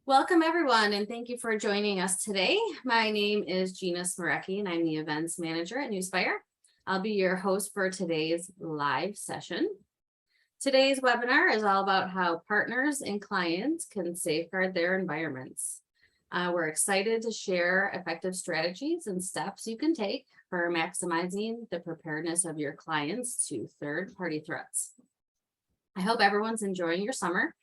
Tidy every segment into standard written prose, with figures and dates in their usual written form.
Welcome everyone, and thank you for joining us today. My name is Gina Smarecki, and I'm the events manager at Newspire. I'll be your host for today's live session. Today's webinar is all about how partners and clients can safeguard their environments. We're excited to share effective strategies and steps you can take for maximizing the preparedness of your clients to third-party threats. I hope everyone's enjoying your summer.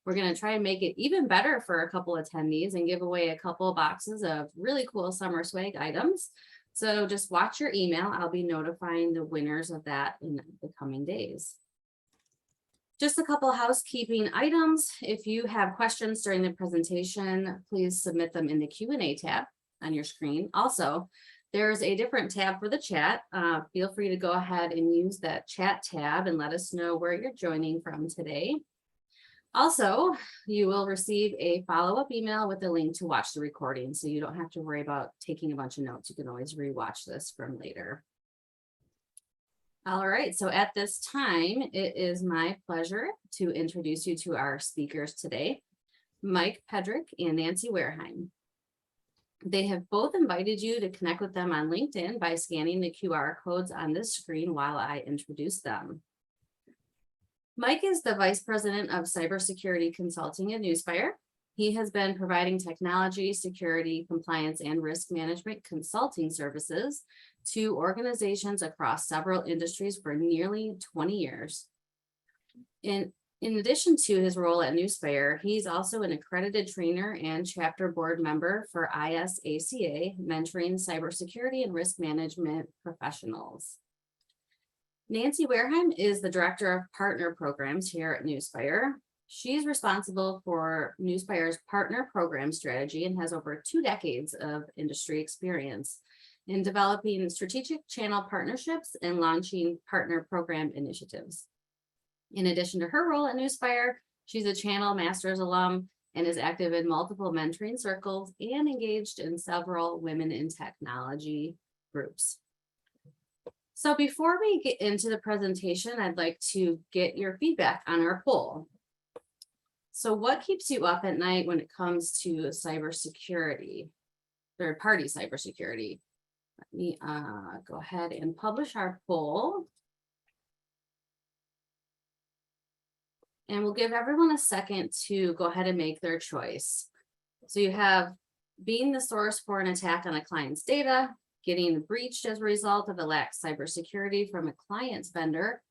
We're going to try and make it even better for a couple attendees and give away a couple of boxes of really cool summer swag items. So just watch your email. I'll be notifying the winners of that in the coming days. Just a couple of housekeeping items. If you have questions during the presentation, please submit them in the Q&A tab on your screen. Also, there's a different tab for the chat. Feel free to go ahead and use that chat tab and let us know where you're joining from today. Also, you will receive a follow-up email with a link to watch the recording, so you don't have to worry about taking a bunch of notes. You can always rewatch this from later. All right, so at this time, it is my pleasure to introduce you to our speakers today, Mike Pedrick and Nancy Wareheim. They have both invited you to connect with them on LinkedIn by scanning the QR codes on this screen while I introduce them. Mike is the Vice President of Cybersecurity Consulting at Newspire. He has been providing technology, security, compliance, and risk management consulting services to organizations across several industries for nearly 20 years. In addition to his role at Newspire, he's also an accredited trainer and chapter board member for ISACA, mentoring cybersecurity and risk management professionals. Nancy Wareheim is the Director of Partner Programs here at Newspire. She's responsible for Newspire's partner program strategy and has over 2 decades of industry experience in developing strategic channel partnerships and launching partner program initiatives. In addition to her role at Newspire, she's a Channel Masters alum and is active in multiple mentoring circles and engaged in several women in technology groups. So before we get into the presentation, I'd like to get your feedback on our poll. So what keeps you up at night when it comes to cybersecurity, third-party cybersecurity? Let me go ahead and publish our poll. And we'll give everyone a second to go ahead and make their choice. So you have being the source for an attack on a client's data, getting breached as a result of a lax cybersecurity from a client's vendor,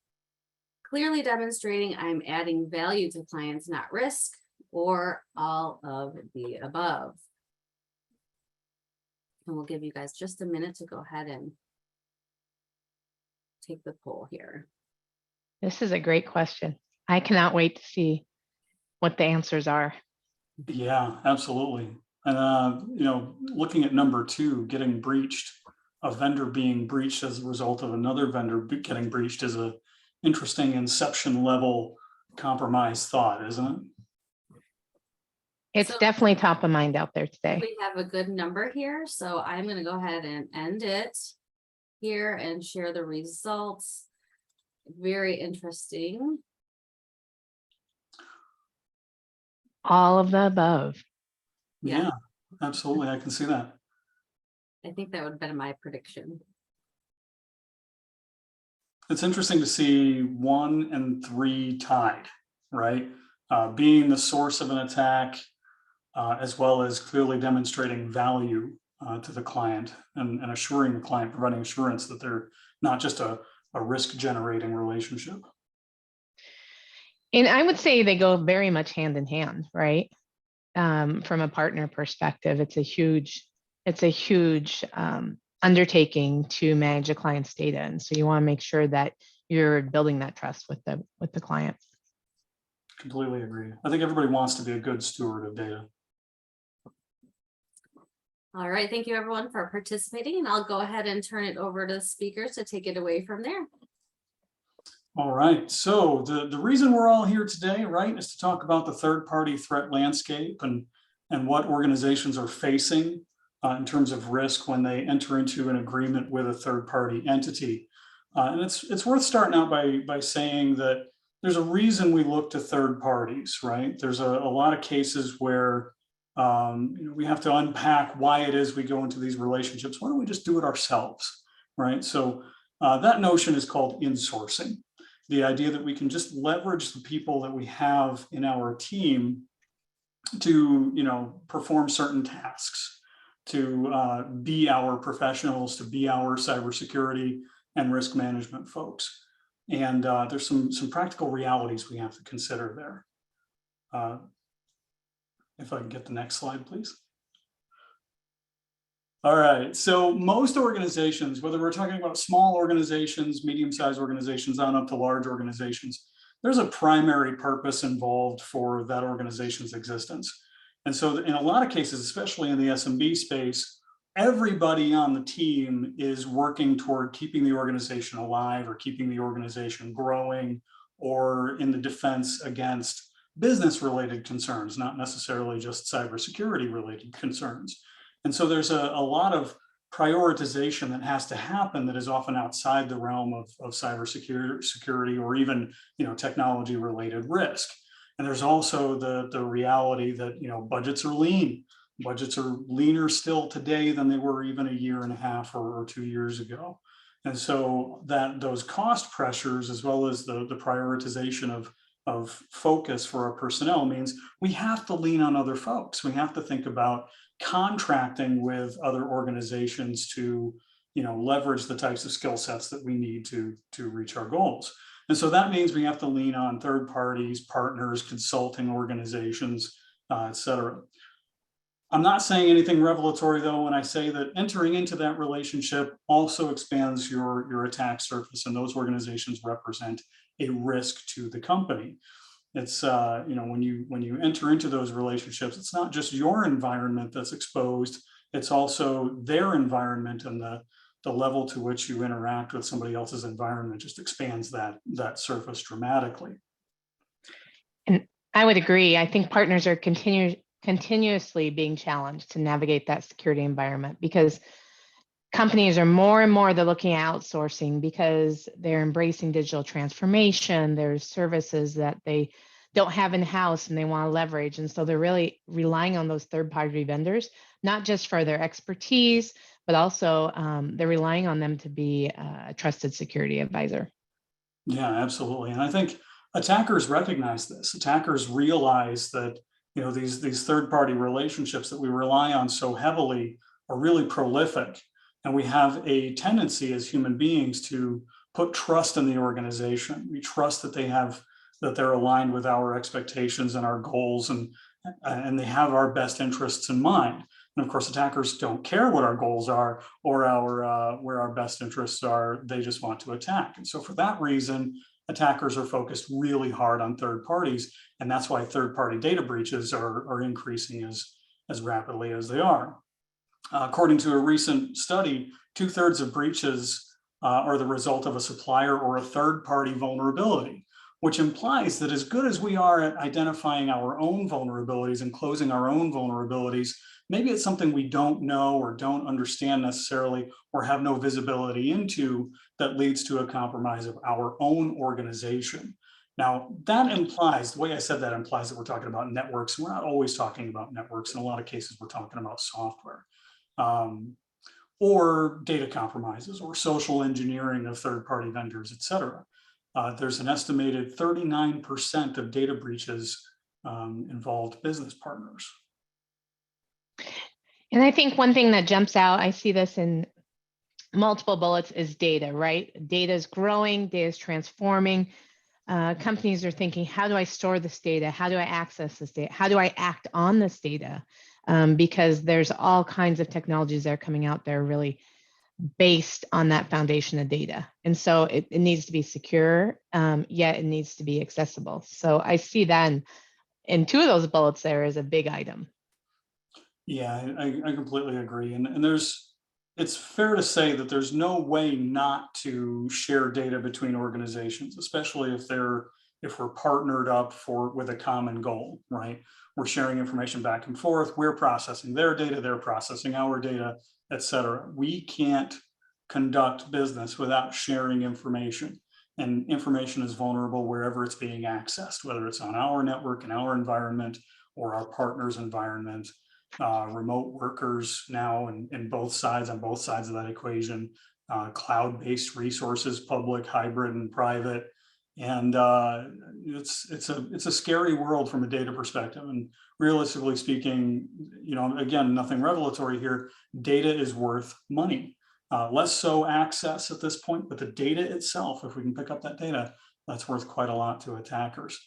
clearly demonstrating I'm adding value to clients, not risk, or all of the above. And we'll give you guys just a minute to go ahead and take the poll here. This is a great question. I cannot wait to see what the answers are. Yeah, absolutely. And, looking at number 2, getting breached, a vendor being breached as a result of another vendor getting breached is a interesting inception level compromise thought, isn't it? It's definitely top of mind out there today. We have a good number here, so I'm going to go ahead and end it here and share the results. Very interesting. All of the above. Yeah, absolutely. I can see that. I think that would have been my prediction. It's interesting to see 1 and 3 tied, right? Being the source of an attack, as well as clearly demonstrating value to the client and assuring the client, providing assurance that they're not just a risk generating relationship. And I would say they go very much hand in hand, right? From a partner perspective, it's a huge undertaking to manage a client's data. And so you want to make sure that you're building that trust with the client. Completely agree. I think everybody wants to be a good steward of data. All right, thank you everyone for participating, and I'll go ahead and turn it over to the speakers to take it away from there. All right, so the reason we're all here today, right, is to talk about the third-party threat landscape and what organizations are facing in terms of risk when they enter into an agreement with a third-party entity. And it's worth starting out by saying that there's a reason we look to third parties, right? There's a lot of cases where We have to unpack why it is we go into these relationships. Why don't we just do it ourselves, right? So that notion is called insourcing. The idea that we can just leverage the people that we have in our team to, perform certain tasks, to be our professionals, to be our cybersecurity and risk management folks. And there's some practical realities we have to consider there. If I can get the next slide, please. All right, so most organizations, whether we're talking about small organizations, medium-sized organizations, on up to large organizations, there's a primary purpose involved for that organization's existence. And so in a lot of cases, especially in the SMB space, everybody on the team is working toward keeping the organization alive or keeping the organization growing, or in the defense against business-related concerns, not necessarily just cybersecurity-related concerns. And so there's a lot of prioritization that has to happen that is often outside the realm of cybersecurity or even technology-related risk. And there's also the reality that budgets are lean. Budgets are leaner still today than they were even a year and a half or 2 years ago. And so those cost pressures, as well as the prioritization of focus for our personnel, means we have to lean on other folks. We have to think about contracting with other organizations to leverage the types of skill sets that we need to reach our goals. And so that means we have to lean on third parties, partners, consulting organizations, et cetera. I'm not saying anything revelatory, though, when I say that entering into that relationship also expands your attack surface, and those organizations represent a risk to the company. It's when you enter into those relationships, it's not just your environment that's exposed, it's also their environment, and the level to which you interact with somebody else's environment just expands that surface dramatically. And I would agree. I think partners are continuously being challenged to navigate that security environment, because companies are more and more, they're looking at outsourcing because they're embracing digital transformation. There's services that they don't have in-house and they want to leverage. And so they're really relying on those third-party vendors, not just for their expertise, but also they're relying on them to be a trusted security advisor. Yeah, absolutely. And I think attackers recognize this. Attackers realize that these third-party relationships that we rely on so heavily are really prolific. And we have a tendency as human beings to put trust in the organization. We trust that they're aligned with our expectations and our goals, and they have our best interests in mind. And of course, attackers don't care what our goals are or where our best interests are. They just want to attack. And so for that reason, attackers are focused really hard on third parties. And that's why third-party data breaches are increasing as rapidly as they are. According to a recent study, 2/3 of breaches are the result of a supplier or a third-party vulnerability, which implies that as good as we are at identifying our own vulnerabilities and closing our own vulnerabilities, maybe it's something we don't know or don't understand necessarily or have no visibility into that leads to a compromise of our own organization. Now, that implies, the way I said that implies that we're talking about networks. We're not always talking about networks. In a lot of cases, we're talking about software. Or data compromises or social engineering of third-party vendors, et cetera. There's an estimated 39% of data breaches involved business partners. And I think one thing that jumps out, I see this in multiple bullets, is data, right? Data is growing, data is transforming. Companies are thinking, how do I store this data? How do I access this data? How do I act on this data? Because there's all kinds of technologies that are coming out there really based on that foundation of data. And so it needs to be secure, yet it needs to be accessible. So I see that in two of those bullets there is a big item. Yeah, I completely agree. And it's fair to say that there's no way not to share data between organizations, especially if we're partnered up with a common goal, right? We're sharing information back and forth. We're processing their data, they're processing our data, et cetera. We can't conduct business without sharing information. And information is vulnerable wherever it's being accessed, whether it's on our network, in our environment, or our partner's environment. remote workers now in both sides, on both sides of that equation, cloud-based resources, public, hybrid, and private. And it's a scary world from a data perspective. And realistically speaking, again, nothing revelatory here. Data is worth money. Less so access at this point, but the data itself, if we can pick up that data, that's worth quite a lot to attackers.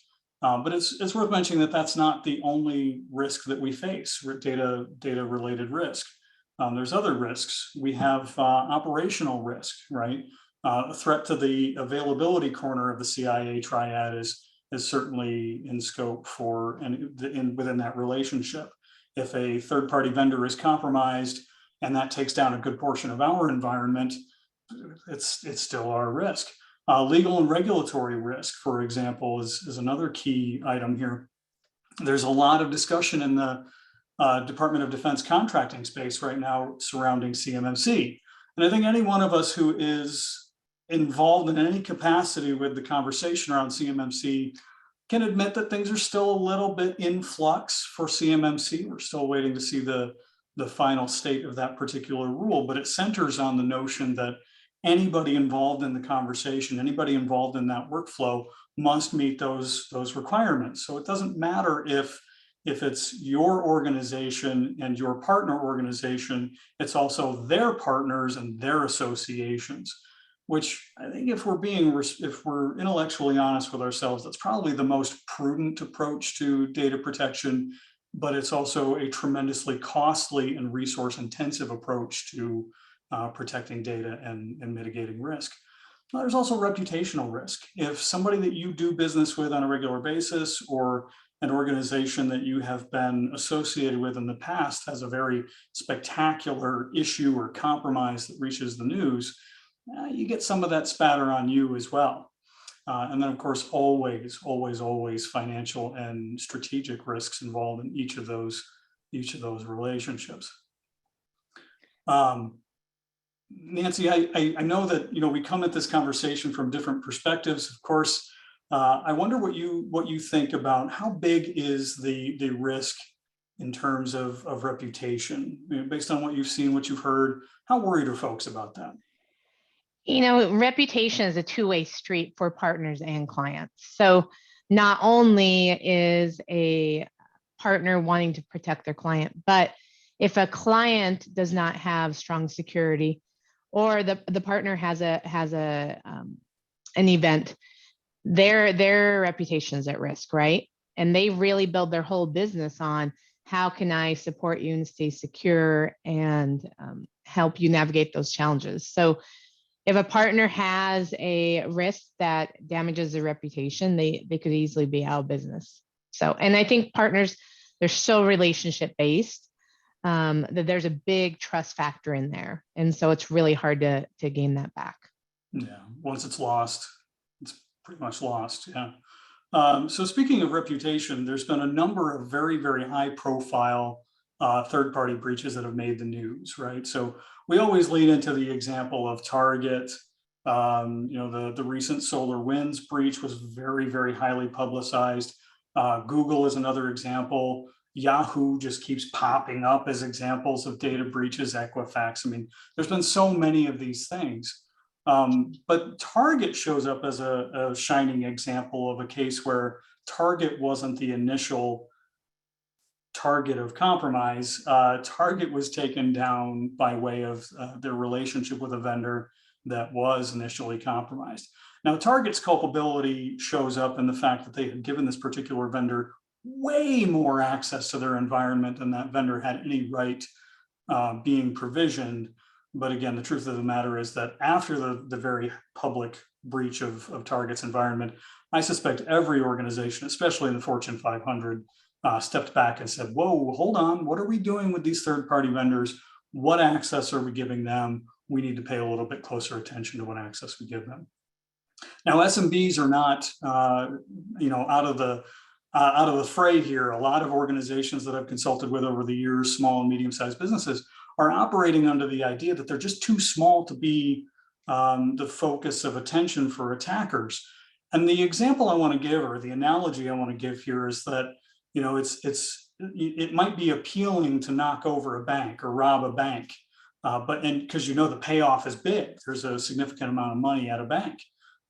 But it's worth mentioning that that's not the only risk that we face, data related risk. There's other risks. We have operational risk, right? A threat to the availability corner of the CIA triad is certainly in scope for and within that relationship. If a third-party vendor is compromised and that takes down a good portion of our environment, it's still our risk. Legal and regulatory risk, for example, is another key item here. There's a lot of discussion in the Department of Defense contracting space right now surrounding CMMC. And I think any one of us who is involved in any capacity with the conversation around CMMC can admit that things are still a little bit in flux for CMMC. We're still waiting to see the final state of that particular rule, but it centers on the notion that anybody involved in the conversation, anybody involved in that workflow must meet those requirements. So it doesn't matter if it's your organization and your partner organization, it's also their partners and their associations, which I think if we're intellectually honest with ourselves, that's probably the most prudent approach to data protection, but it's also a tremendously costly and resource intensive approach to protecting data and mitigating risk. There's also reputational risk. If somebody that you do business with on a regular basis or an organization that you have been associated with in the past has a very spectacular issue or compromise that reaches the news, you get some of that spatter on you as well. And then of course, always financial and strategic risks involved in each of those relationships. Nancy, I know that we come at this conversation from different perspectives. Of course, I wonder what you think about how big is the risk in terms of reputation, based on what you've seen, what you've heard. How worried are folks about that? Reputation is a two-way street for partners and clients. So not only is a partner wanting to protect their client, but if a client does not have strong security, or the partner has an event, their reputation is at risk, right? And they really build their whole business on how can I support you and stay secure and help you navigate those challenges. So if a partner has a risk that damages their reputation, they could easily be out of business. So, and I think partners, they're so relationship based that there's a big trust factor in there. And so it's really hard to gain that back. Yeah, once it's lost, it's pretty much lost, yeah. So speaking of reputation, there's been a number of very, very high profile third-party breaches that have made the news, right? So we always lead into the example of Target. The recent SolarWinds breach was very, very highly publicized. Google is another example. Yahoo just keeps popping up as examples of data breaches, Equifax. I mean, there's been so many of these things. But Target shows up as a shining example of a case where Target wasn't the initial target of compromise. Target was taken down by way of their relationship with a vendor that was initially compromised. Now, Target's culpability shows up in the fact that they had given this particular vendor way more access to their environment than that vendor had any right being provisioned. But again, the truth of the matter is that after the very public breach of Target's environment, I suspect every organization, especially in the Fortune 500, stepped back and said, whoa, hold on, what are we doing with these third-party vendors? What access are we giving them? We need to pay a little bit closer attention to what access we give them. Now, SMBs are not, out of the fray here. A lot of organizations that I've consulted with over the years, small and medium-sized businesses, are operating under the idea that they're just too small to be the focus of attention for attackers. And the example I want to give, or the analogy I want to give here, is that it's it might be appealing to knock over a bank or rob a bank, but because the payoff is big, there's a significant amount of money at a bank.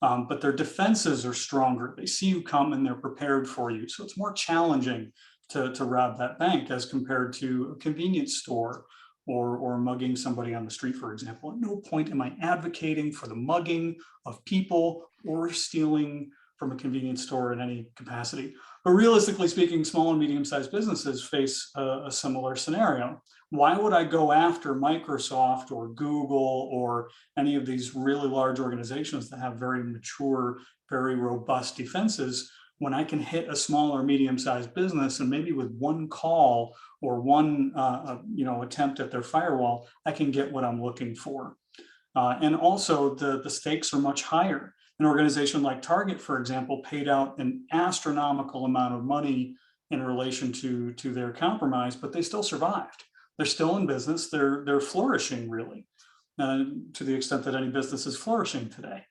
But their defenses are stronger. They see you come and they're prepared for you. So it's more challenging to rob that bank as compared to a convenience store or mugging somebody on the street, for example. At no point am I advocating for the mugging of people or stealing from a convenience store in any capacity. But realistically speaking, small and medium-sized businesses face a similar scenario. Why would I go after Microsoft or Google or any of these really large organizations that have very mature, very robust defenses when I can hit a small or medium-sized business and maybe with one call or one attempt at their firewall, I can get what I'm looking for. And also the stakes are much higher. An organization like Target, for example, paid out an astronomical amount of money in relation to their compromise, but they still survived. They're still in business. They're flourishing, really, to the extent that any business is flourishing today.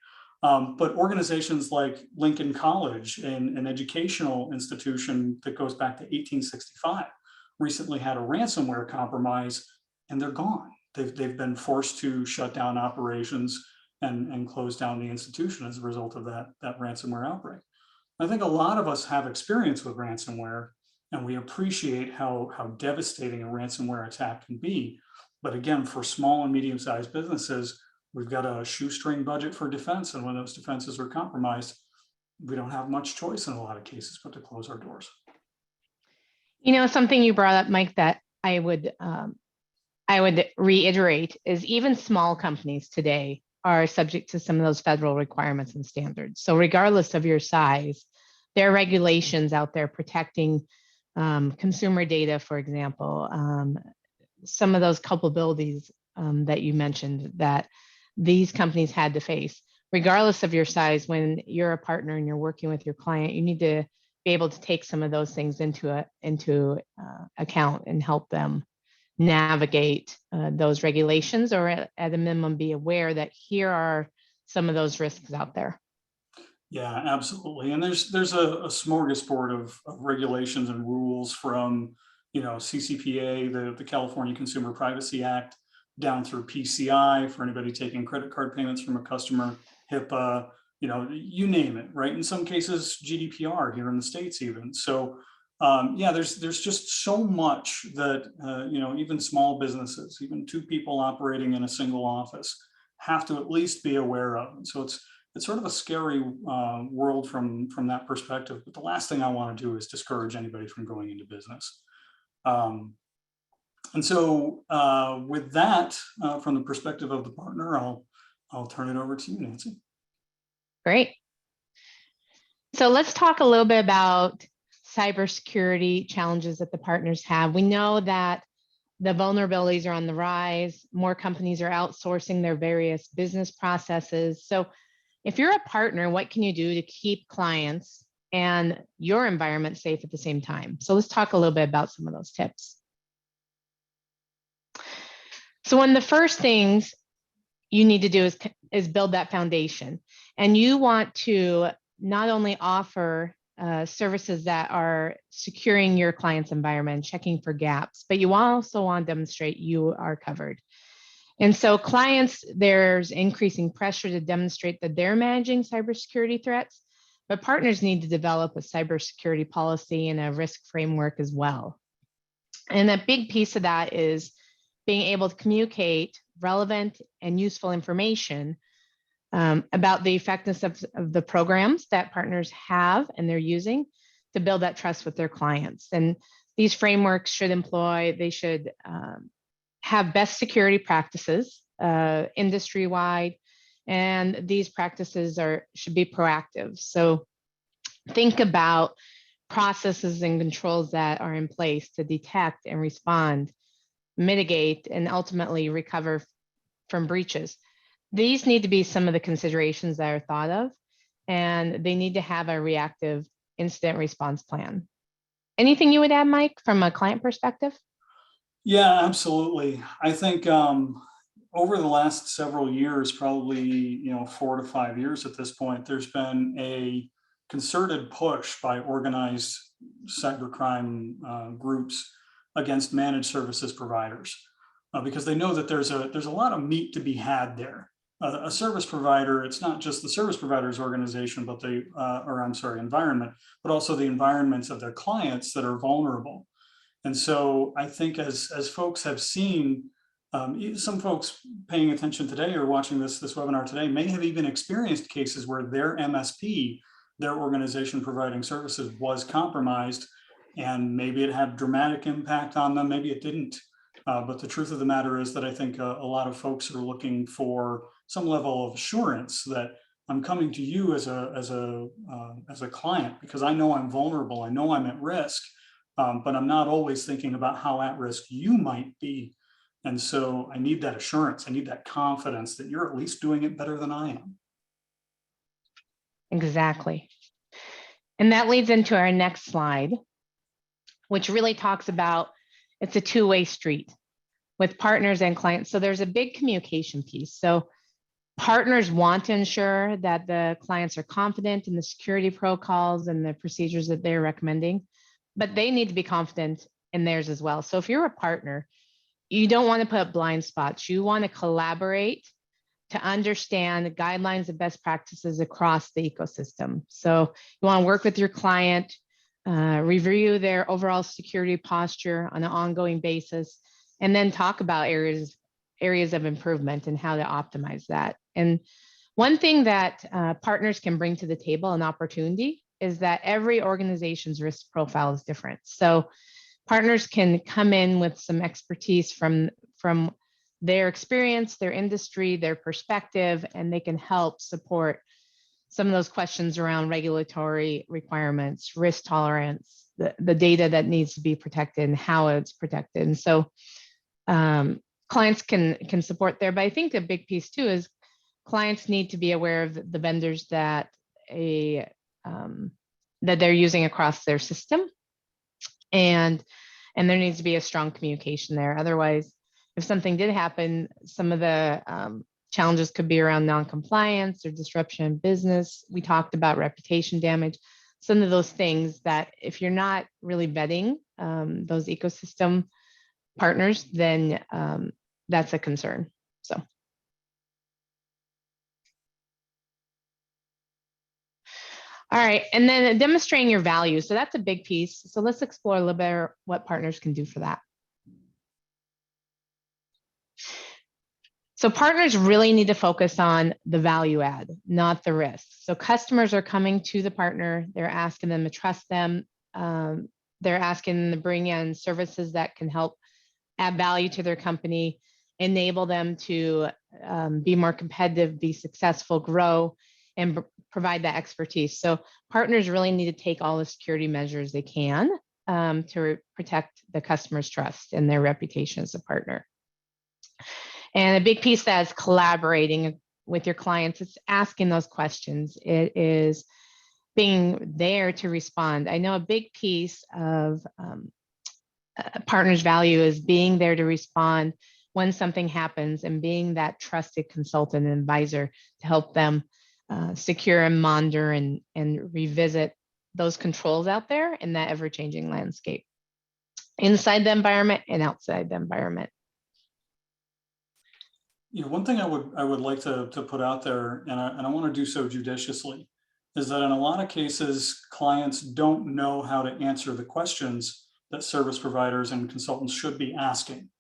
But organizations like Lincoln College, an educational institution that goes back to 1865, recently had a ransomware compromise, and they're gone. They've been forced to shut down operations and close down the institution as a result of that ransomware outbreak. I think a lot of us have experience with ransomware, and we appreciate how devastating a ransomware attack can be. But again, for small and medium-sized businesses, we've got a shoestring budget for defense, and when those defenses are compromised, we don't have much choice in a lot of cases but to close our doors. Something you brought up, Mike, that I would reiterate is even small companies today are subject to some of those federal requirements and standards. So regardless of your size, there are regulations out there protecting consumer data, for example, some of those culpabilities that you mentioned that these companies had to face. Regardless of your size, when you're a partner and you're working with your client, you need to be able to take some of those things into account and help them navigate those regulations, or at a minimum be aware that here are some of those risks out there. Yeah, absolutely. And there's a smorgasbord of regulations and rules from CCPA, the California Consumer Privacy Act, down through PCI for anybody taking credit card payments from a customer, HIPAA, you name it, right? In some cases, GDPR here in the States even. So there's just so much that even small businesses, even two people operating in a single office, have to at least be aware of. And so it's sort of a scary world from that perspective. But the last thing I want to do is discourage anybody from going into business. And so with that, from the perspective of the partner, I'll turn it over to you, Nancy. Great. So let's talk a little bit about cybersecurity challenges that the partners have. We know that the vulnerabilities are on the rise. More companies are outsourcing their various business processes. So if you're a partner, what can you do to keep clients and your environment safe at the same time? So let's talk a little bit about some of those tips. So one of the first things you need to do is build that foundation. And you want to not only offer services that are securing your client's environment, checking for gaps, but you also want to demonstrate you are covered. And so clients, there's increasing pressure to demonstrate that they're managing cybersecurity threats, but partners need to develop a cybersecurity policy and a risk framework as well. And a big piece of that is being able to communicate relevant and useful information about the effectiveness of the programs that partners have and they're using to build that trust with their clients. And these frameworks should have best security practices industry-wide, and these practices should be proactive. So think about processes and controls that are in place to detect and respond, mitigate, and ultimately recover from breaches. These need to be some of the considerations that are thought of, and they need to have a reactive incident response plan. Anything you would add, Mike, from a client perspective? Yeah, absolutely. I think over the last several years, probably 4 to 5 years at this point, there's been a concerted push by organized cybercrime groups against managed services providers, because they know that there's a lot of meat to be had there. A service provider, it's not just the service provider's organization, but environment, but also the environments of their clients that are vulnerable. And so I think as folks have seen, some folks paying attention today or watching this webinar today may have even experienced cases where their MSP, their organization providing services, was compromised, and maybe it had dramatic impact on them, maybe it didn't. But the truth of the matter is that I think a lot of folks are looking for some level of assurance that I'm coming to you as a client because I know I'm vulnerable, I know I'm at risk, but I'm not always thinking about how at risk you might be. And so I need that assurance, I need that confidence that you're at least doing it better than I am. Exactly. And that leads into our next slide, which really talks about it's a two-way street with partners and clients. So there's a big communication piece. So partners want to ensure that the clients are confident in the security protocols and the procedures that they're recommending, but they need to be confident in theirs as well. So if you're a partner, you don't want to put up blind spots. You want to collaborate to understand the guidelines and best practices across the ecosystem. So you want to work with your client, review their overall security posture on an ongoing basis, and then talk about areas of improvement and how to optimize that. And one thing that partners can bring to the table, an opportunity, is that every organization's risk profile is different. So partners can come in with some expertise from their experience, their industry, their perspective, and they can help support some of those questions around regulatory requirements, risk tolerance, the data that needs to be protected and how it's protected. And so clients can support there. But I think a big piece too is clients need to be aware of the vendors that they're using across their system. And there needs to be a strong communication there. Otherwise, if something did happen, some of the challenges could be around non-compliance or disruption in business. We talked about reputation damage, some of those things that if you're not really vetting those ecosystem partners, then that's a concern. So. All right, and then demonstrating your value. So that's a big piece. So let's explore a little bit what partners can do for that. So partners really need to focus on the value add, not the risk. So customers are coming to the partner, they're asking them to trust them. They're asking them to bring in services that can help add value to their company, enable them to be more competitive, be successful, grow, and provide that expertise. So partners really need to take all the security measures they can to protect the customer's trust and their reputation as a partner. And a big piece that is collaborating with your clients. It's asking those questions. It is being there to respond. I know a big piece of partners' value is being there to respond when something happens and being that trusted consultant and advisor to help them secure and monitor and revisit those controls out there in that ever-changing landscape, inside the environment and outside the environment. You know, one thing I would like to put out there, and I want to do so judiciously, is that in a lot of cases, clients don't know how to answer the questions that service providers and consultants should be asking,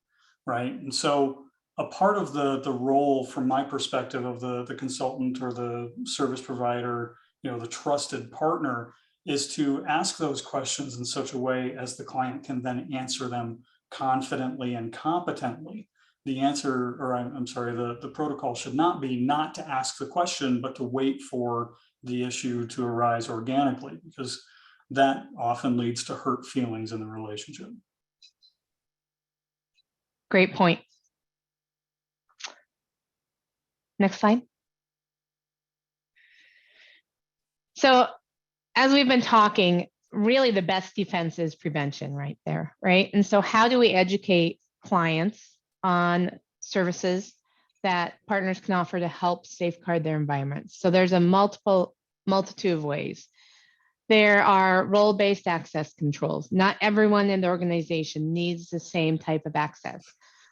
right? And so a part of the role, from my perspective, of the consultant or the service provider, you know, the trusted partner, is to ask those questions in such a way as the client can then answer them confidently and competently. The answer, or I'm sorry, the protocol should not be not to ask the question, but to wait for the issue to arise organically, because that often leads to hurt feelings in the relationship. Great point. Next slide. So as we've been talking, really the best defense is prevention right there, right? And so how do we educate clients on services that partners can offer to help safeguard their environments? So there's a multitude of ways. There are role-based access controls. Not everyone in the organization needs the same type of access.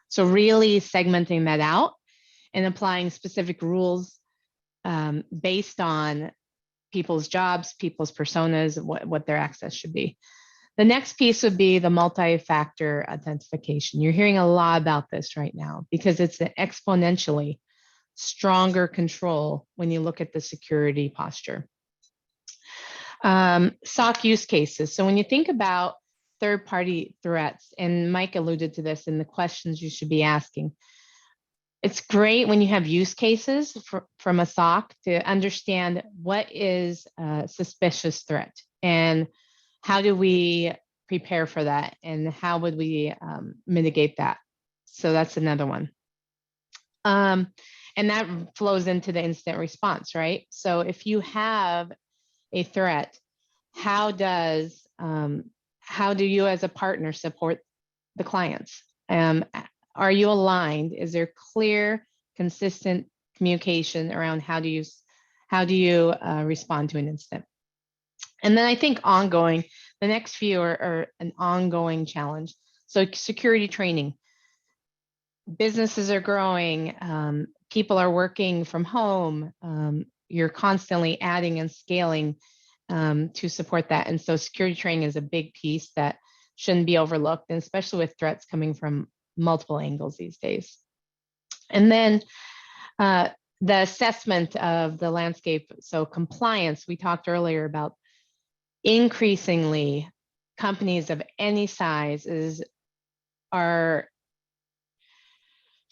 So really segmenting that out and applying specific rules based on people's jobs, people's personas, what their access should be. The next piece would be the multi-factor authentication. You're hearing a lot about this right now because it's an exponentially stronger control when you look at the security posture. SOC use cases. So when you think about third-party threats, and Mike alluded to this in the questions you should be asking, it's great when you have use cases from a SOC to understand what is a suspicious threat and how do we prepare for that and how would we mitigate that. So that's another one. And that flows into the incident response, right? So if you have a threat, how do you as a partner support the clients? Are you aligned? Is there clear, consistent communication around how do you respond to an incident? And then I think ongoing, the next few are an ongoing challenge. So security training. Businesses are growing, people are working from home, you're constantly adding and scaling to support that. And so security training is a big piece that shouldn't be overlooked, and especially with threats coming from multiple angles these days. And then the assessment of the landscape. So compliance, we talked earlier about increasingly companies of any size are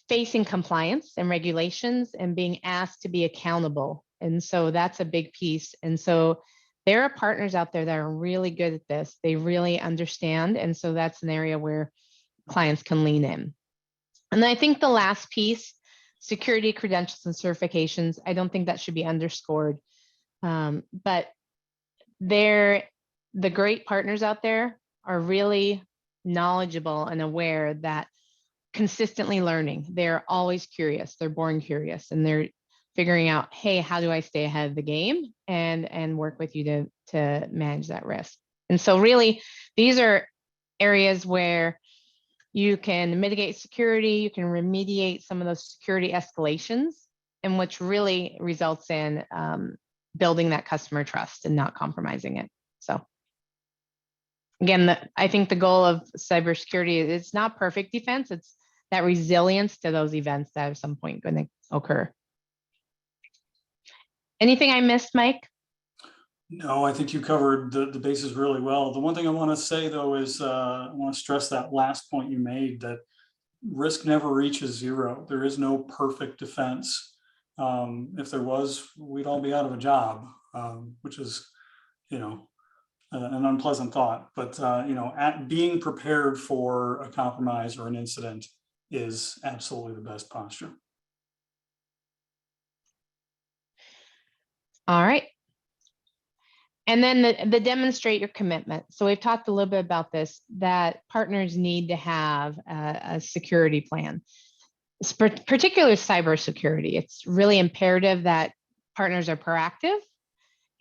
facing compliance and regulations and being asked to be accountable. And so that's a big piece. And so there are partners out there that are really good at this. They really understand. And so that's an area where clients can lean in. And I think the last piece, security credentials and certifications, I don't think that should be underscored. But the great partners out there are really knowledgeable and aware that consistently learning. They're always curious. They're born curious, and they're figuring out, hey, how do I stay ahead of the game and work with you to manage that risk. And so really, these are areas where you can mitigate security, you can remediate some of those security escalations, and which really results in building that customer trust and not compromising it. So again, I think the goal of cybersecurity is it's not perfect defense, it's that resilience to those events that at some point going to occur. Anything I missed, Mike? No, I think you covered the bases really well. The one thing I want to say, though, is I want to stress that last point you made, that risk never reaches zero. There is no perfect defense. If there was, we'd all be out of a job, which is, an unpleasant thought. But, being prepared for a compromise or an incident is absolutely the best posture. All right. And then the demonstrate your commitment. So we've talked a little bit about this, that partners need to have a security plan. Particularly cybersecurity, it's really imperative that partners are proactive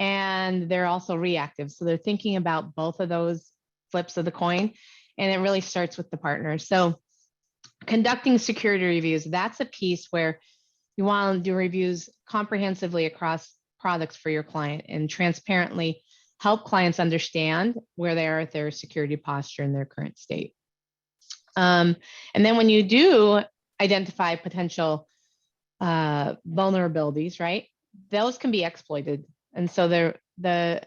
and they're also reactive. So they're thinking about both of those flips of the coin, and it really starts with the partners. So conducting security reviews, that's a piece where you want to do reviews comprehensively across products for your client and transparently help clients understand where they are at their security posture in their current state. And then when you do identify potential vulnerabilities, right, those can be exploited. And so the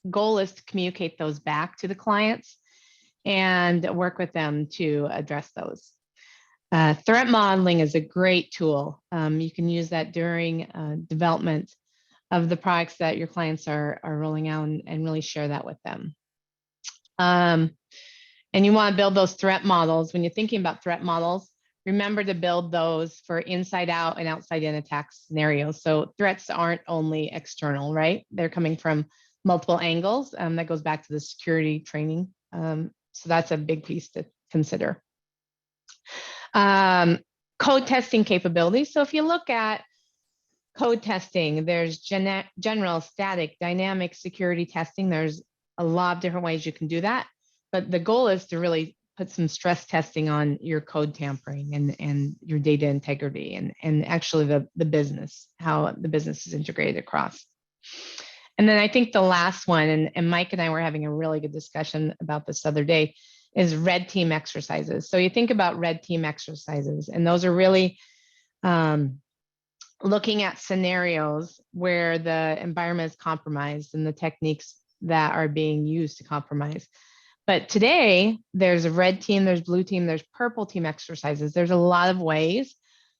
goal is to communicate those back to the clients and work with them to address those. Threat modeling is a great tool. You can use that during development of the products that your clients are rolling out and really share that with them. And you want to build those threat models. When you're thinking about threat models, remember to build those for inside out and outside in attack scenarios. So threats aren't only external, right? They're coming from multiple angles. That goes back to the security training. So that's a big piece to consider. Code testing capabilities. So if you look at code testing, there's general, static, dynamic security testing. There's a lot of different ways you can do that. But the goal is to really put some stress testing on your code tampering and your data integrity and actually the business, how the business is integrated across. And then I think the last one, and Mike and I were having a really good discussion about this the other day, is red team exercises. So you think about red team exercises, and those are really looking at scenarios where the environment is compromised and the techniques that are being used to compromise. But today, there's a red team, there's blue team, there's purple team exercises. There's a lot of ways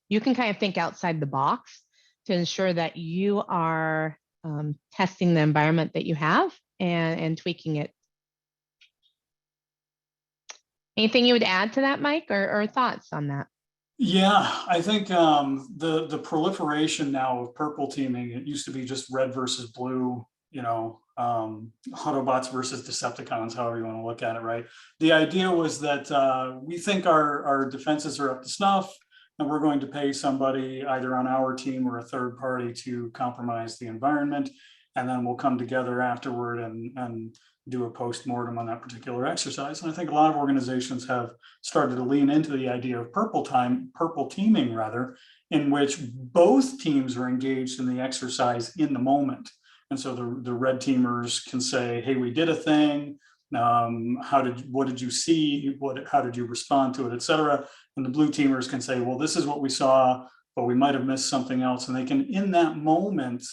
you can kind of think outside the box to ensure that you are testing the environment that you have and tweaking it. Anything you would add to that, Mike, or thoughts on that? Yeah, I think the proliferation now of purple teaming, it used to be just red versus blue, you know, Autobots versus Decepticons, however you want to look at it, right? The idea was that we think our defenses are up to snuff, and we're going to pay somebody either on our team or a third party to compromise the environment, and then we'll come together afterward and do a post-mortem on that particular exercise. And I think a lot of organizations have started to lean into the idea of purple teaming rather, in which both teams are engaged in the exercise in the moment. And so the red teamers can say, hey, we did a thing. What did you see? How did you respond to it, et cetera? And the blue teamers can say, well, this is what we saw, but we might have missed something else. And they can, in that moment,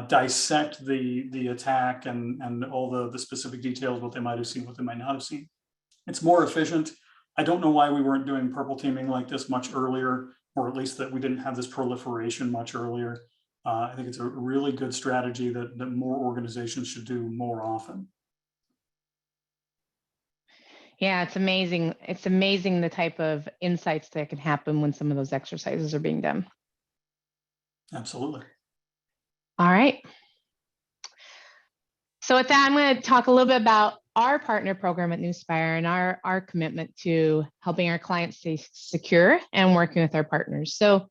dissect the attack and all the specific details, what they might have seen, what they might not have seen. It's more efficient. I don't know why we weren't doing purple teaming like this much earlier, or at least that we didn't have this proliferation much earlier. I think it's a really good strategy that more organizations should do more often. Yeah, it's amazing. It's amazing the type of insights that can happen when some of those exercises are being done. Absolutely. All right. So with that, I'm going to talk a little bit about our partner program at Newspire and our commitment to helping our clients stay secure and working with our partners. So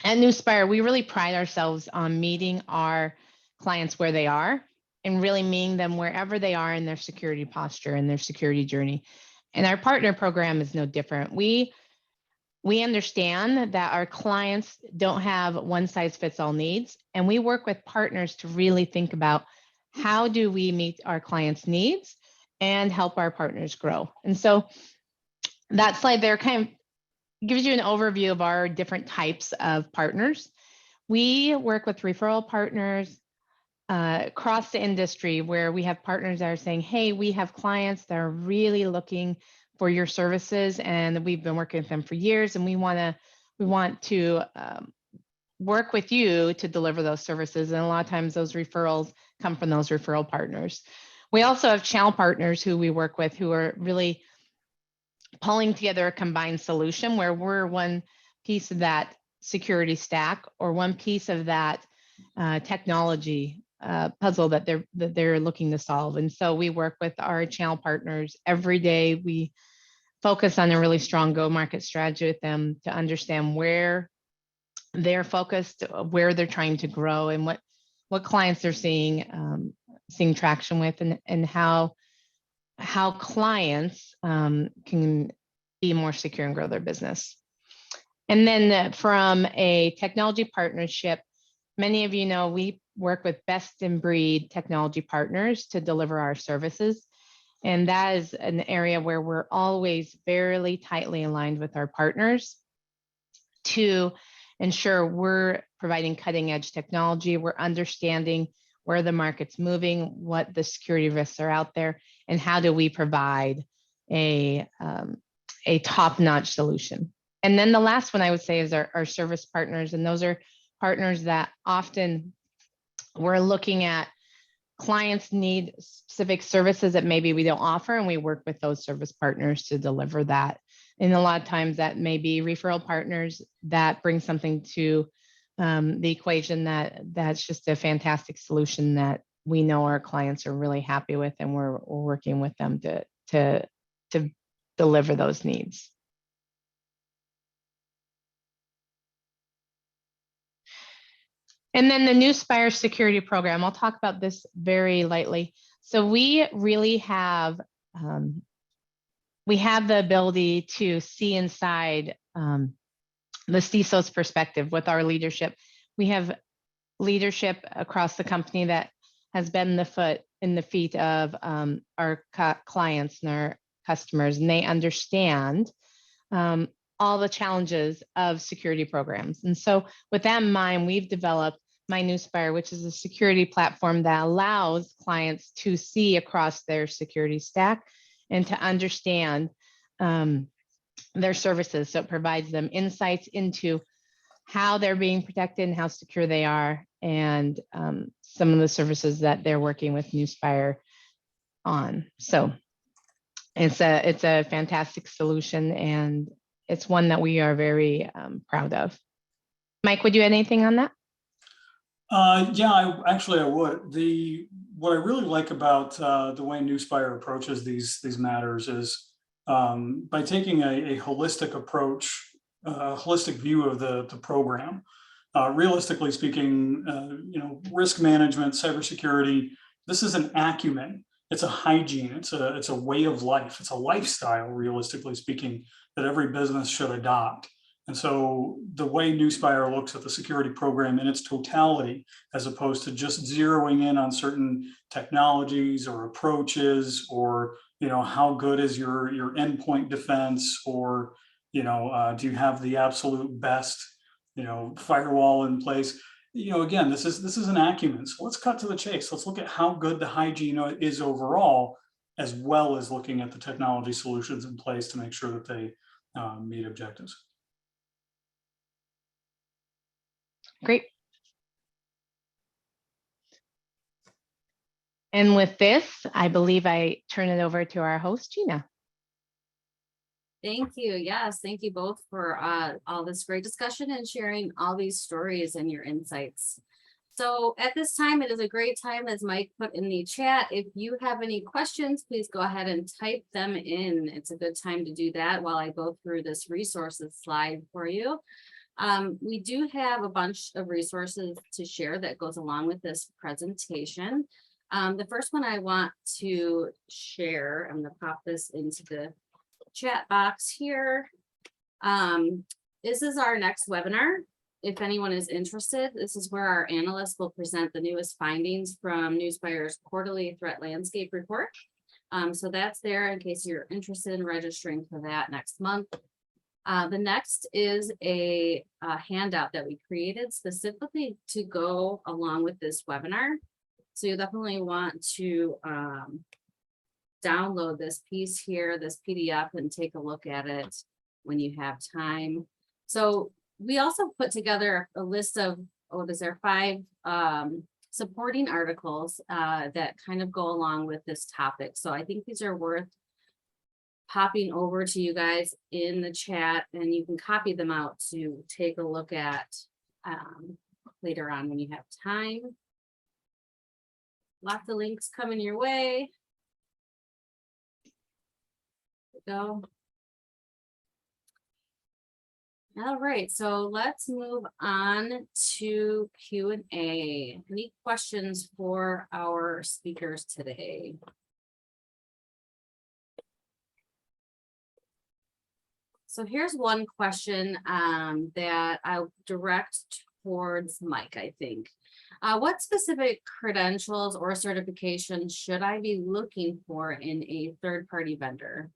at Newspire, we really pride ourselves on meeting our clients where they are and really meeting them wherever they are in their security posture and their security journey. And our partner program is no different. We understand that our clients don't have one size fits all needs, and we work with partners to really think about how do we meet our clients' needs and help our partners grow. And so that slide there kind of gives you an overview of our different types of partners. We work with referral partners across the industry where we have partners that are saying, hey, we have clients that are really looking for your services and we've been working with them for years and we want to work with you to deliver those services. And a lot of times those referrals come from those referral partners. We also have channel partners who we work with who are really pulling together a combined solution where we're one piece of that security stack or one piece of that technology puzzle that they're looking to solve. And so we work with our channel partners every day. We focus on a really strong go-to-market strategy with them to understand where they're focused, where they're trying to grow, and what clients they're seeing traction with, and how clients can be more secure and grow their business. And then from a technology partnership, many of you know we work with best in breed technology partners to deliver our services. And that is an area where we're always very tightly aligned with our partners to ensure we're providing cutting edge technology, we're understanding where the market's moving, what the security risks are out there, and how do we provide a top-notch solution. And then the last one I would say is our service partners. And those are partners that often we're looking at clients need specific services that maybe we don't offer, and we work with those service partners to deliver that. And a lot of times that may be referral partners that bring something to the equation that's just a fantastic solution that we know our clients are really happy with, and we're working with them to deliver those needs. And then the new Cybersecurity program, I'll talk about this very lightly. So we really have, the ability to see inside the CISO's perspective with our leadership. We have leadership across the company that has been the foot in the feet of our clients and our customers, and they understand all the challenges of security programs. And so with that in mind, we've developed My New Spire, which is a security platform that allows clients to see across their security stack and to understand their services. So it provides them insights into how they're being protected and how secure they are, and some of the services that they're working with New Spire on. So it's a fantastic solution, and it's one that we are very proud of. Mike, would you add anything on that? Yeah, I would. What I really like about the way New Spire approaches these matters is by taking a holistic approach, a holistic view of the program. Realistically speaking, risk management, cybersecurity, this is an acumen. It's a hygiene. It's a way of life. It's a lifestyle, realistically speaking, that every business should adopt. And so the way New Spire looks at the security program in its totality, as opposed to just zeroing in on certain technologies or approaches, or how good is your endpoint defense, or do you have the absolute best firewall in place? Again, this is an acumen. So let's cut to the chase. Let's look at how good the hygiene is overall, as well as looking at the technology solutions in place to make sure that they meet objectives. Great. And with this, I believe I turn it over to our host, Gina. Thank you. Yes, thank you both for all this great discussion and sharing all these stories and your insights. So at this time, it is a great time, as Mike put in the chat. If you have any questions, please go ahead and type them in. It's a good time to do that while I go through this resources slide for you. We do have a bunch of resources to share that goes along with this presentation. The first one I want to share, I'm going to pop this into the chat box here. This is our next webinar. If anyone is interested, this is where our analysts will present the newest findings from New Spire's quarterly threat landscape report. So that's there in case you're interested in registering for that next month. The next is a handout that we created specifically to go along with this webinar. So you definitely want to download this piece here, this PDF, and take a look at it when you have time. So we also put together a list of, 5 supporting articles that kind of go along with this topic. So I think these are worth popping over to you guys in the chat, and you can copy them out to take a look at later on when you have time. Lots of links coming your way. There we go. All right, so let's move on to Q&A. Any questions for our speakers today? So here's one question that I'll direct towards Mike, I think. What specific credentials or certifications should I be looking for in a third-party vendor?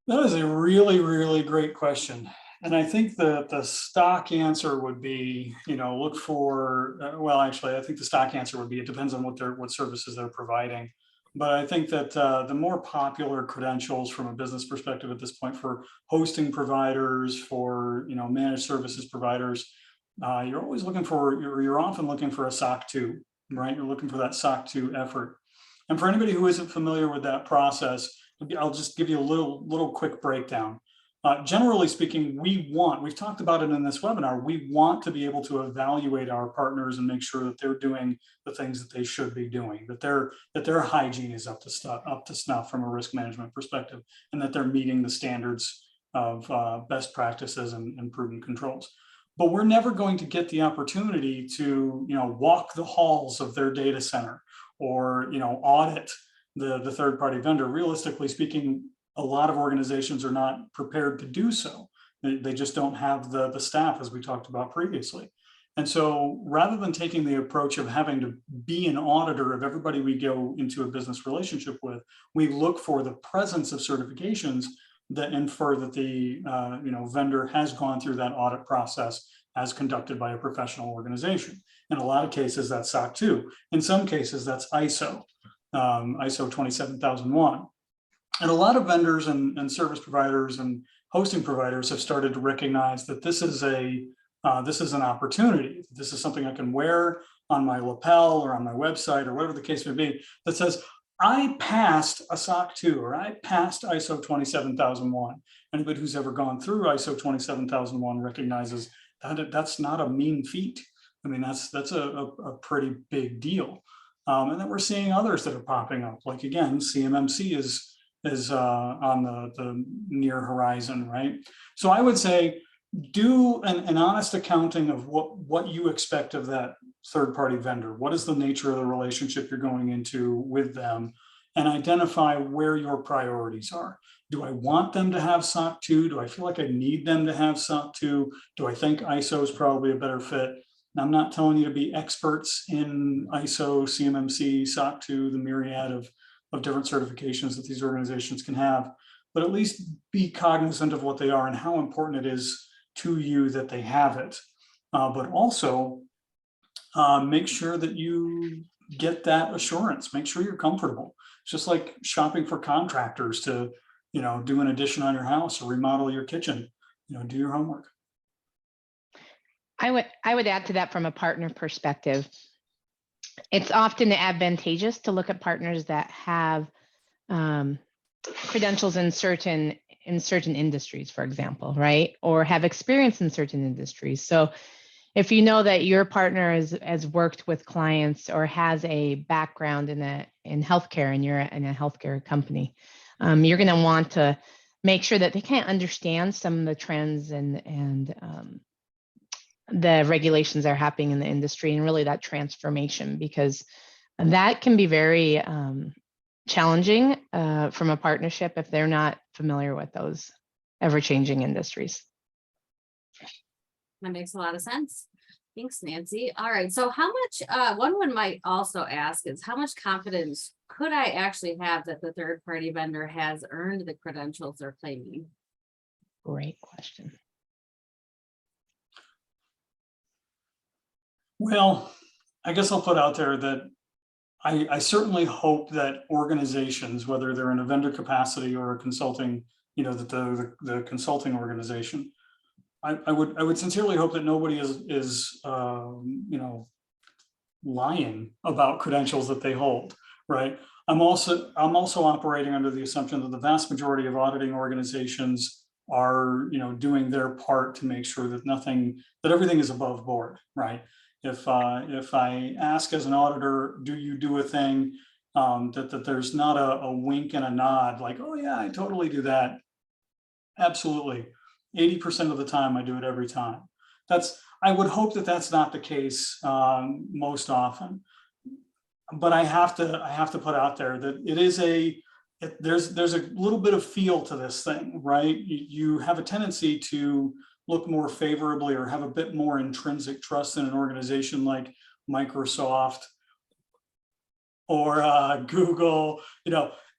That is a really, really great question. And I think that the stock answer would be, look for, well, actually, I think the stock answer would be, it depends on what services they're providing. But I think that the more popular credentials from a business perspective at this point for hosting providers, for managed services providers, you're always looking for, you're often looking for a SOC 2, right? You're looking for that SOC 2 effort. And for anybody who isn't familiar with that process, I'll just give you a little quick breakdown. Generally speaking, we've talked about it in this webinar, we want to be able to evaluate our partners and make sure that they're doing the things that they should be doing, that their hygiene is up to snuff from a risk management perspective, and that they're meeting the standards of best practices and prudent controls. but we're never going to get the opportunity to, walk the halls of their data center or, audit the third-party vendor. Realistically speaking, a lot of organizations are not prepared to do so. They just don't have the staff, as we talked about previously. And so rather than taking the approach of having to be an auditor of everybody we go into a business relationship with, we look for the presence of certifications that infer that the vendor has gone through that audit process as conducted by a professional organization. In a lot of cases, that's SOC 2. In some cases, that's ISO, ISO 27001. And a lot of vendors and service providers and hosting providers have started to recognize that this is an opportunity. This is something I can wear on my lapel or on my website or whatever the case may be, that says, I passed a SOC 2 or I passed ISO 27001. Anybody who's ever gone through ISO 27001 recognizes that that's not a mean feat. I mean, that's a pretty big deal. And then we're seeing others that are popping up. Like, again, CMMC is on the near horizon, right? So I would say do an honest accounting of what you expect of that third-party vendor. What is the nature of the relationship you're going into with them, and identify where your priorities are. Do I want them to have SOC 2? Do I feel like I need them to have SOC 2? Do I think ISO is probably a better fit? And I'm not telling you to be experts in ISO, CMMC, SOC 2, the myriad of different certifications that these organizations can have, but at least be cognizant of what they are and how important it is to you that they have it. But also make sure that you get that assurance, make sure you're comfortable. It's just like shopping for contractors to, do an addition on your house or remodel your kitchen, do your homework. I would add to that from a partner perspective. It's often advantageous to look at partners that have credentials in certain industries, for example, right? Or have experience in certain industries. So if you know that your partner has worked with clients or has a background in healthcare and you're in a healthcare company, you're going to want to make sure that they can understand some of the trends and the regulations that are happening in the industry and really that transformation, because that can be very challenging from a partnership if they're not familiar with those ever-changing industries. That makes a lot of sense. Thanks, Nancy. All right. So how much, one might also ask is how much confidence could I actually have that the third party vendor has earned the credentials they're claiming? Great question. Well, I guess I'll put out there that I certainly hope that organizations, whether they're in a vendor capacity or a consulting, that the consulting organization, I would sincerely hope that nobody is lying about credentials that they hold, right? I'm also operating under the assumption that the vast majority of auditing organizations are, doing their part to make sure that everything is above board, right? If I ask as an auditor, do you do a thing, that there's not a wink and a nod, like, oh yeah, I totally do that. Absolutely. 80% of the time I do it every time. I would hope that that's not the case most often, but I have to put out there that it is there's a little bit of feel to this thing, right? You have a tendency to look more favorably or have a bit more intrinsic trust in an organization like Microsoft or Google,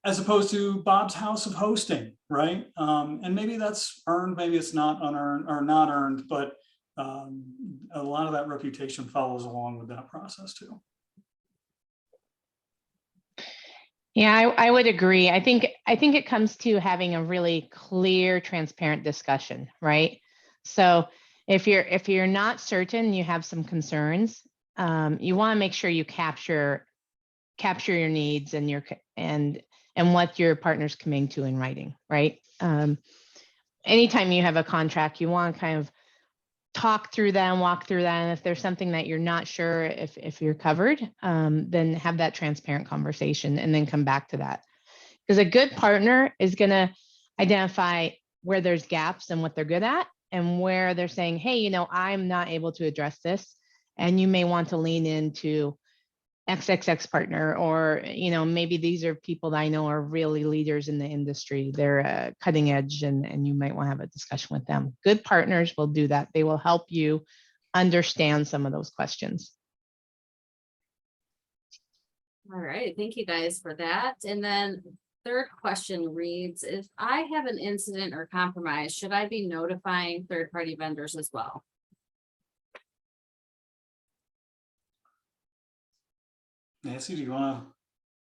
as opposed to Bob's House of Hosting, right? And maybe that's earned, maybe it's not unearned or not earned, but a lot of that reputation follows along with that process too. Yeah, I would agree. I think it comes to having a really clear, transparent discussion, right? So if you're not certain, you have some concerns, you want to make sure you capture your needs and what your partner's committing to in writing, right? Anytime you have a contract, you want to kind of walk through that, and if there's something that you're not sure if you're covered, then have that transparent conversation and then come back to that. Because a good partner is going to identify where there's gaps and what they're good at, and where they're saying, hey, I'm not able to address this. And you may want to lean into XXX partner, or, maybe these are people that I know are really leaders in the industry. They're cutting edge, and you might want to have a discussion with them. Good partners will do that. They will help you understand some of those questions. All right, thank you guys for that. And then third question reads, if I have an incident or compromise, should I be notifying third-party vendors as well? Nancy, do you want to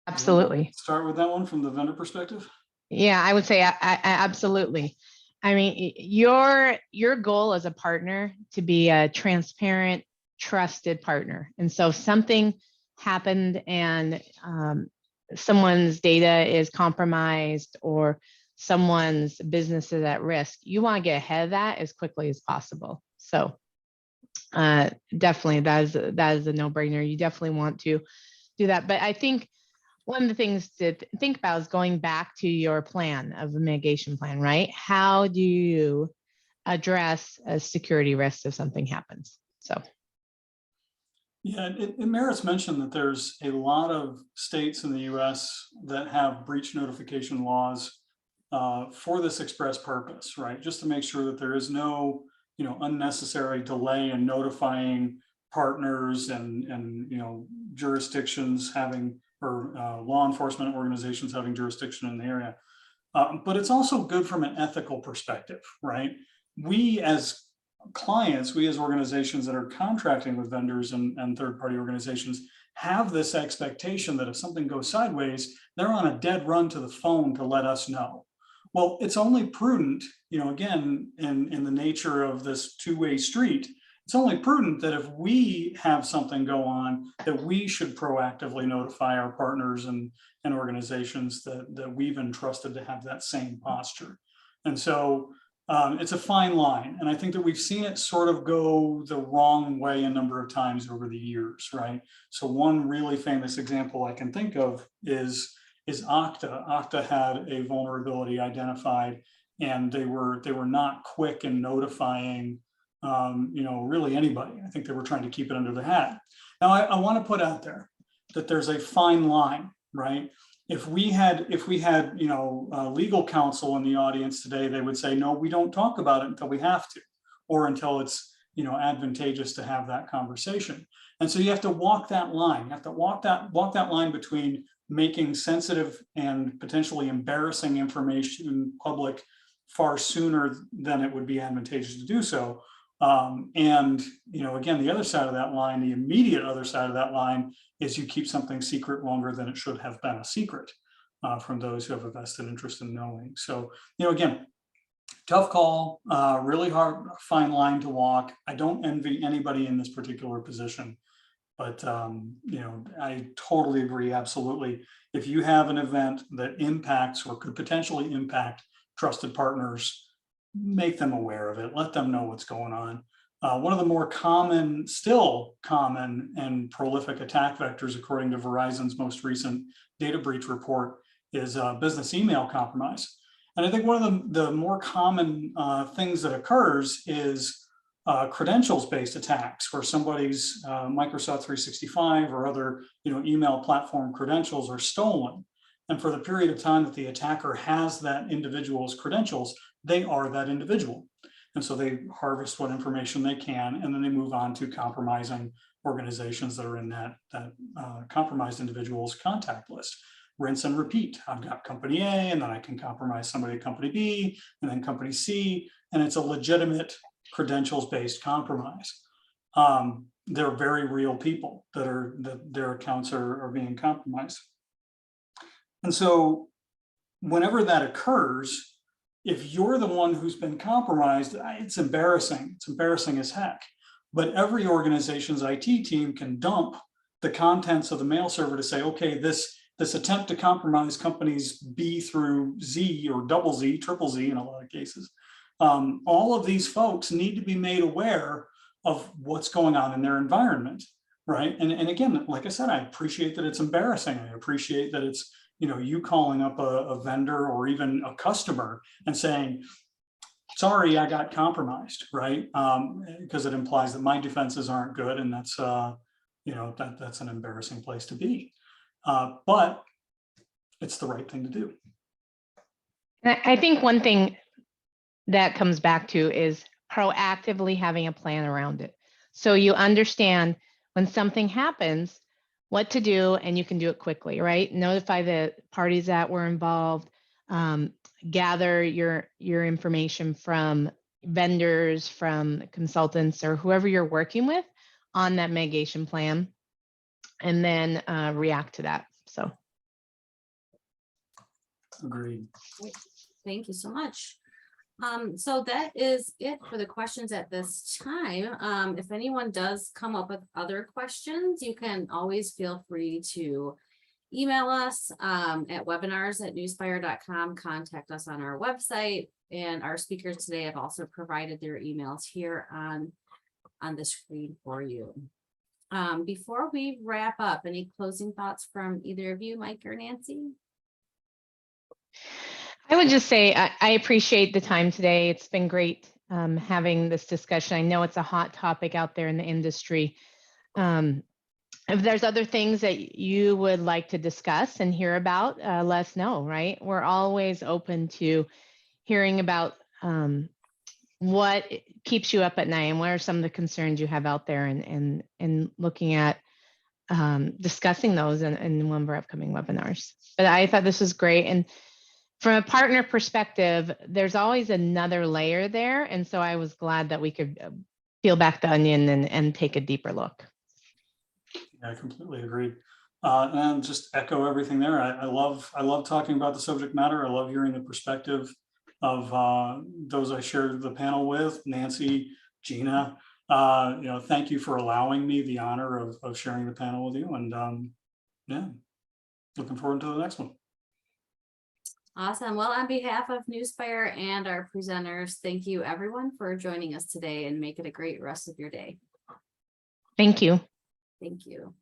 Absolutely. start with that one from the vendor perspective? Yeah, I would say absolutely. I mean, your goal as a partner to be a transparent, trusted partner. And so if something happened and someone's data is compromised or someone's business is at risk, you want to get ahead of that as quickly as possible. So definitely that is a no-brainer. You definitely want to do that. But I think one of the things to think about is going back to your plan of a mitigation plan, right? How do you address a security risk if something happens? So. Yeah, it merits mention that there's a lot of states in the US that have breach notification laws for this express purpose, right? Just to make sure that there is no, unnecessary delay in notifying partners and jurisdictions having, or law enforcement organizations having jurisdiction in the area. But it's also good from an ethical perspective, right? We as clients, we as organizations that are contracting with vendors and third-party organizations have this expectation that if something goes sideways, they're on a dead run to the phone to let us know. Well, it's only prudent, again, in the nature of this two-way street, it's only prudent that if we have something go on, that we should proactively notify our partners and organizations that we've entrusted to have that same posture. And so it's a fine line. And I think that we've seen it sort of go the wrong way a number of times over the years, right? So one really famous example I can think of is Okta. Okta had a vulnerability identified, and they were not quick in notifying really anybody. I think they were trying to keep it under the hat. Now, I want to put out there that there's a fine line, right? If we had legal counsel in the audience today, they would say, no, we don't talk about it until we have to, or until it's advantageous to have that conversation. And so you have to walk that line. You have to walk that line between making sensitive and potentially embarrassing information public far sooner than it would be advantageous to do so. And again, the other side of that line, the immediate other side of that line, is you keep something secret longer than it should have been a secret from those who have a vested interest in knowing. So, again, tough call, really hard, fine line to walk. I don't envy anybody in this particular position, but I totally agree. Absolutely. If you have an event that impacts or could potentially impact trusted partners, make them aware of it, let them know what's going on. One of the more still common and prolific attack vectors, according to Verizon's most recent data breach report, is business email compromise. And I think one of the more common things that occurs is credentials-based attacks, where somebody's Microsoft 365 or other email platform credentials are stolen. And for the period of time that the attacker has that individual's credentials, they are that individual. And so they harvest what information they can, and then they move on to compromising organizations that are in that compromised individual's contact list. Rinse and repeat. I've got company A, and then I can compromise somebody at company B, and then company C, and it's a legitimate credentials-based compromise. They're very real people that their accounts are being compromised. And so whenever that occurs, if you're the one who's been compromised, it's embarrassing. It's embarrassing as heck. But every organization's IT team can dump the contents of the mail server to say, okay, this attempt to compromise companies B through Z, or double Z, triple Z in a lot of cases, all of these folks need to be made aware of what's going on in their environment, right? And again, like I said, I appreciate that it's embarrassing. I appreciate that it's you calling up a vendor or even a customer and saying, sorry, I got compromised, right? Because it implies that my defenses aren't good, and that's that's an embarrassing place to be. But it's the right thing to do. And I think one thing that comes back to is proactively having a plan around it. So you understand when something happens, what to do, and you can do it quickly, right? Notify the parties that were involved, gather your information from vendors, from consultants, or whoever you're working with on that mitigation plan, and then react to that. So. Agreed. Thank you so much. So that is it for the questions at this time. If anyone does come up with other questions, you can always feel free to email us at webinars@newspire.com, contact us on our website, and our speakers today have also provided their emails here on the screen for you. Before we wrap up, any closing thoughts from either of you, Mike or Nancy? I would just say I appreciate the time today. It's been great having this discussion. I know it's a hot topic out there in the industry. If there's other things that you would like to discuss and hear about, let us know, right? We're always open to hearing about what keeps you up at night and what are some of the concerns you have out there, and looking at discussing those in one of our upcoming webinars. But I thought this was great. And from a partner perspective, there's always another layer there. And so I was glad that we could peel back the onion and take a deeper look. I completely agree. And just echo everything there. I love talking about the subject matter. I love hearing the perspective of those I shared the panel with, Nancy, Gina. Thank you for allowing me the honor of sharing the panel with you. And yeah, looking forward to the next one. Awesome. Well, on behalf of Newspire and our presenters, thank you everyone for joining us today, and make it a great rest of your day. Thank you. Thank you.